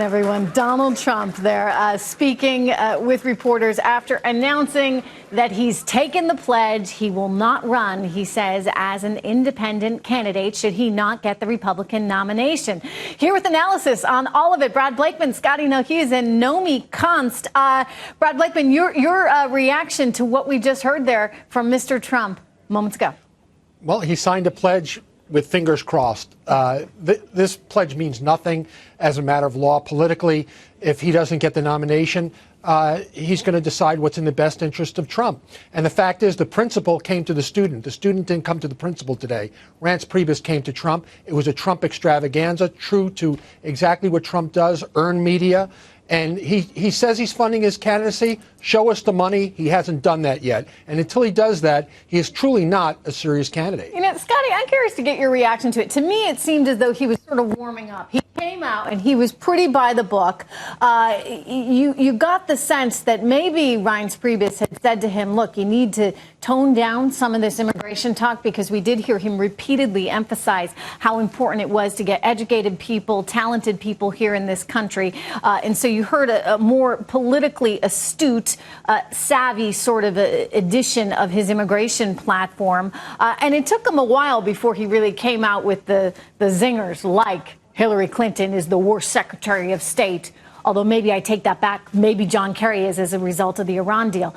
on, everyone. Donald Trump there speaking with reporters after announcing that he's taken the pledge. He will not run, he says, as an independent candidate should he not get the Republican nomination. Here with analysis on all of it, Brad Blakeman, Scottie, Nell, Hughes, and Nomiki Konst. Brad Blakeman, your reaction to what we just heard there from Mr. Trump moments ago. Well, he signed a pledge with fingers crossed. This pledge means nothing as a matter of law politically. If he doesn't get the nomination, he's going to decide what's in the best interest of Trump. And the fact is, the principal came to the student. The student didn't come to the principal today. Reince Priebus came to Trump. It was a Trump extravaganza, true to exactly what Trump does, earn media. And he says he's funding his candidacy. Show us the money. He hasn't done that yet. And until he does that, he is truly not a serious candidate. You know, Scottie, I'm curious to get your reaction to it. To me, it seemed as though he was sort of warming up. He came out and he was pretty by the book. You got the sense that maybe Reince Priebus had said to him, look, you need to tone down some of this immigration talk, because we did hear him repeatedly emphasize how important it was to get educated people, talented people here in this country. And so you heard a more politically astute, savvy sort of edition of his immigration platform. And it took him a while before he really came out with the zingers, like Hillary Clinton is the worst Secretary of State. Although maybe I take that back. Maybe John Kerry is as a result of the Iran deal.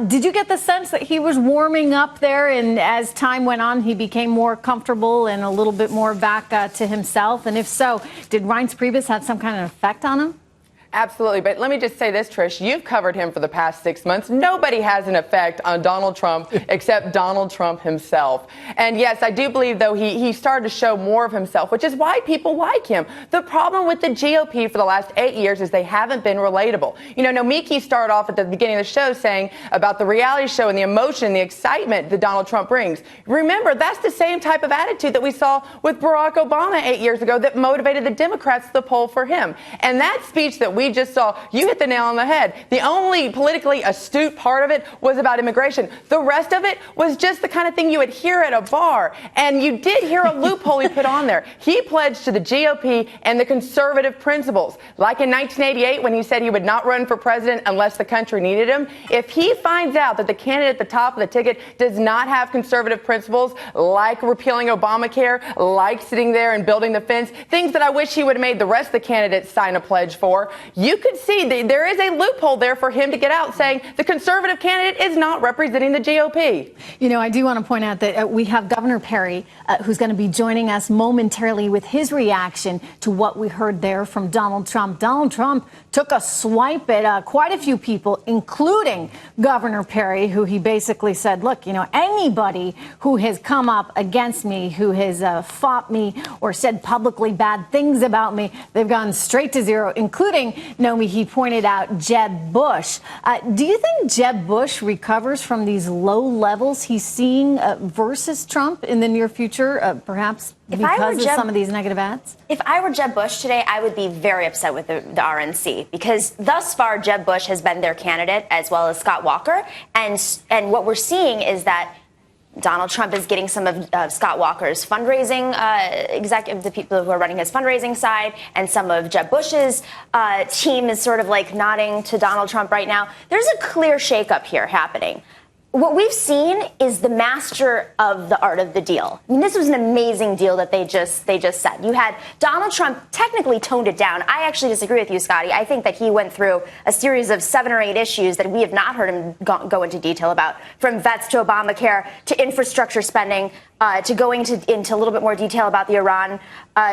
Did you get the sense that he was warming up there, and as time went on, he became more comfortable and a little bit more back to himself? And if so, did Reince Priebus have some kind of effect on him? Absolutely. But let me just say this, Trish. You've covered him for the past 6 months. Nobody has an effect on Donald Trump except Donald Trump himself. And yes, I do believe, though, he started to show more of himself, which is why people like him. The problem with the GOP for the last 8 years is they haven't been relatable. You know, Nomiki started off at the beginning of the show saying about the reality show and the emotion, the excitement that Donald Trump brings. Remember, that's the same type of attitude that we saw with Barack Obama 8 years ago that motivated the Democrats to poll for him. And that speech that we just saw, you hit the nail on the head. The only politically astute part of it was about immigration. The rest of it was just the kind of thing you would hear at a bar. And you did hear a loophole he put on there. He pledged to the GOP and the conservative principles. Like in 1988, when he said he would not run for president unless the country needed him. If he finds out that the candidate at the top of the ticket does not have conservative principles, like repealing Obamacare, like sitting there and building the fence, things that I wish he would have made the rest of the candidates sign a pledge for, you could see there is a loophole there for him to get out saying the conservative candidate is not representing the GOP. You know, I do want to point out that we have Governor Perry, who's going to be joining us momentarily with his reaction to what we heard there from Donald Trump. Donald Trump took a swipe at quite a few people, including Governor Perry, who he basically said, look, you know, anybody who has come up against me, who has fought me or said publicly bad things about me, they've gone straight to zero, including, Nomi, he pointed out Jeb Bush. Do you think Jeb Bush recovers from these low levels he's seeing versus Trump in the near future, perhaps because of some of these negative ads? If I were Jeb Bush today, I would be very upset with the RNC, because thus far Jeb Bush has been their candidate, as well as Scott Walker. And what we're seeing is that Donald Trump is getting some of Scott Walker's fundraising the people who are running his fundraising side, and some of Jeb Bush's team is sort of like nodding to Donald Trump right now. There's a clear shakeup here happening. What we've seen is the master of the art of the deal. I mean, this was an amazing deal that they just said. You had Donald Trump technically toned it down. I actually disagree with you, Scottie. I think that he went through a series of 7 or 8 issues that we have not heard him go into detail about, from vets to Obamacare to infrastructure spending, to going into a little bit more detail about the Iran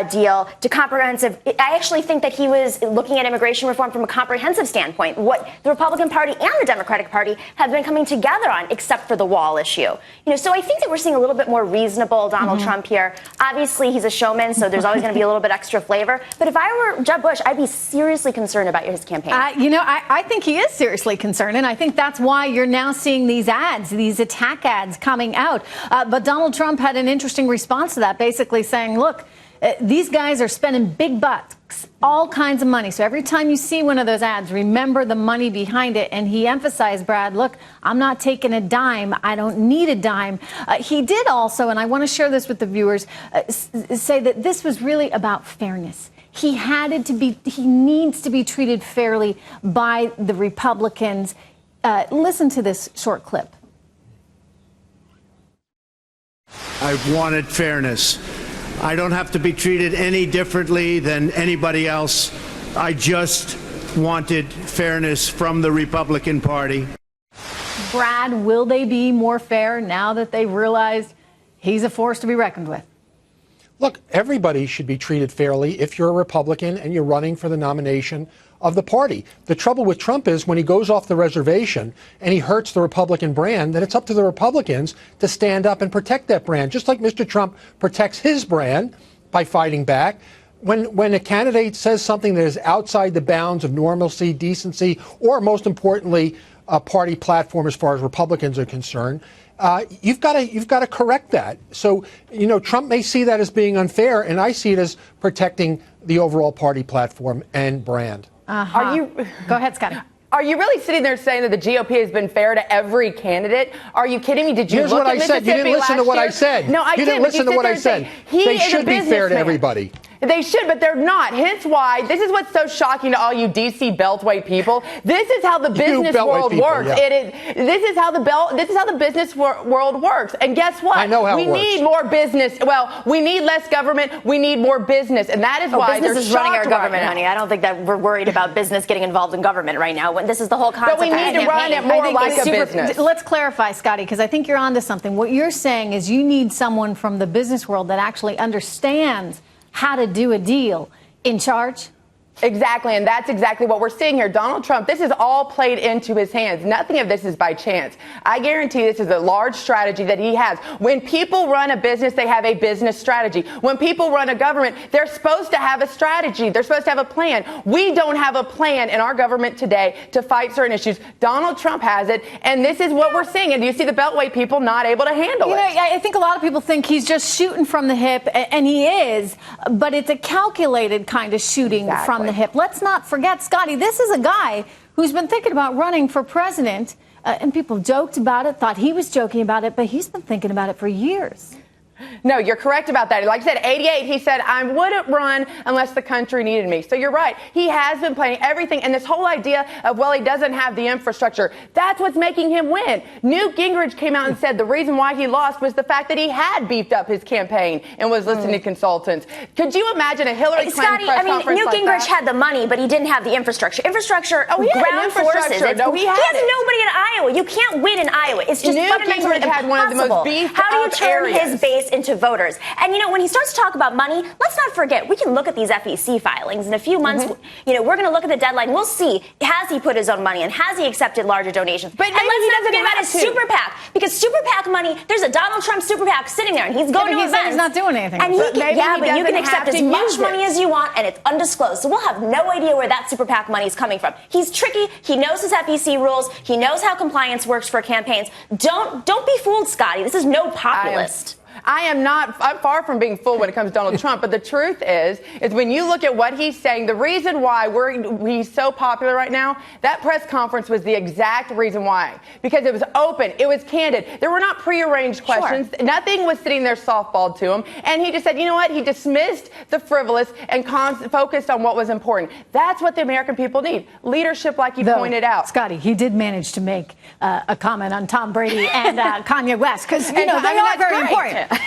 deal, to comprehensive. I actually think that he was looking at immigration reform from a comprehensive standpoint, what the Republican Party and the Democratic Party have been coming together on, except for the wall issue. You know, so I think that we're seeing a little bit more reasonable Donald Trump here. Obviously, he's a showman, so there's always going to be a little bit extra flavor. But if I were Jeb Bush, I'd be seriously concerned about his campaign. You know, I think he is seriously concerned, and I think that's why you're now seeing these ads, these attack ads coming out. But Donald Trump had an interesting response to that, basically saying, look, these guys are spending big bucks, all kinds of money. So every time you see one of those ads, remember the money behind it. And he emphasized, Brad, look, I'm not taking a dime. I don't need a dime. He did also, and I want to share this with the viewers, say that this was really about fairness. he needs to be treated fairly by the Republicans. Listen to this short clip. I've wanted fairness. I don't have to be treated any differently than anybody else. I just wanted fairness from the Republican Party. Brad, will they be more fair now that they've realized he's a force to be reckoned with? Look, everybody should be treated fairly if you're a Republican and you're running for the nomination of the party. The trouble with Trump is when he goes off the reservation and he hurts the Republican brand, then it's up to the Republicans to stand up and protect that brand, just like Mr. Trump protects his brand by fighting back. When a candidate says something that is outside the bounds of normalcy, decency, or most importantly, a party platform as far as Republicans are concerned, you've got to correct that. So, Trump may see that as being unfair, and I see it as protecting the overall party platform and brand. Are you? Go ahead, Scottie. Are you really sitting there saying that the GOP has been fair to every candidate? Are you kidding me? Did you Here's look what at I said. You didn't listen to what I said. No, I didn't. didn't. Listen to what I said. They should be fair to everybody. They should, but they're not. Hence why, this is what's so shocking to all you D.C. Beltway people. This is how the business world works. Yeah. This is how the business world works. And guess what? I know how it works. We need more business. Well, we need less government. We need more business. And that is why business is running our government, right, honey. I don't think that we're worried about business getting involved in government right now. When this is the whole concept. But we need to run it more like a business. Let's clarify, Scottie, because I think you're onto something. What you're saying is you need someone from the business world that actually understands how to do a deal in charge. Exactly, and that's exactly what we're seeing here. Donald Trump, this is all played into his hands. Nothing of this is by chance. I guarantee this is a large strategy that he has. When people run a business, they have a business strategy. When people run a government, they're supposed to have a strategy. They're supposed to have a plan. We don't have a plan in our government today to fight certain issues. Donald Trump has it, and this is what we're seeing. And do you see the Beltway people not able to handle it? I think a lot of people think he's just shooting from the hip, and he is, but it's a calculated kind of shooting from the hip. Let's not forget, Scottie, this is a guy who's been thinking about running for president, and people joked about it, thought he was joking about it, but he's been thinking about it for years. No, you're correct about that. Like I said, 88, he said, I wouldn't run unless the country needed me. So you're right. He has been playing everything. And this whole idea of, well, he doesn't have the infrastructure, that's what's making him win. Newt Gingrich came out and said the reason why he lost was the fact that he had beefed up his campaign and was listening to consultants. Could you imagine a Hillary Clinton press conference Newt like Gingrich that? had the money, but he didn't have the infrastructure. Infrastructure, he had ground forces. he has nobody in Iowa. You can't win in Iowa. It's just Newt fundamentally Gingrich had one of the most impossible. beefed How do you up turn areas. his base into voters? And, when he starts to talk about money, let's not forget, we can look at these FEC filings. In a few months, we're going to look at the deadline. We'll see, has he put his own money in? Has he accepted larger donations? But and let's not forget about his to. super PAC. Because super PAC money, there's a Donald Trump super PAC sitting there, and he's going to events. He's not doing anything. And but you can accept as much money as you want, and it's undisclosed. So we'll have no idea where that super PAC money is coming from. He's tricky. He knows his FEC rules. He knows how compliance works for campaigns. Don't be fooled, Scottie. This is no populist. I'm far from being fooled when it comes to Donald Trump, but the truth is when you look at what he's saying, the reason why he's so popular right now, that press conference was the exact reason why. Because it was open, it was candid. There were not prearranged questions. Sure. Nothing was sitting there softballed to him. And he just said, you know what? He dismissed the frivolous and focused on what was important. That's what the American people need. Leadership, like you pointed out. Scottie, he did manage to make a comment on Tom Brady and Kanye West, because, they are very important.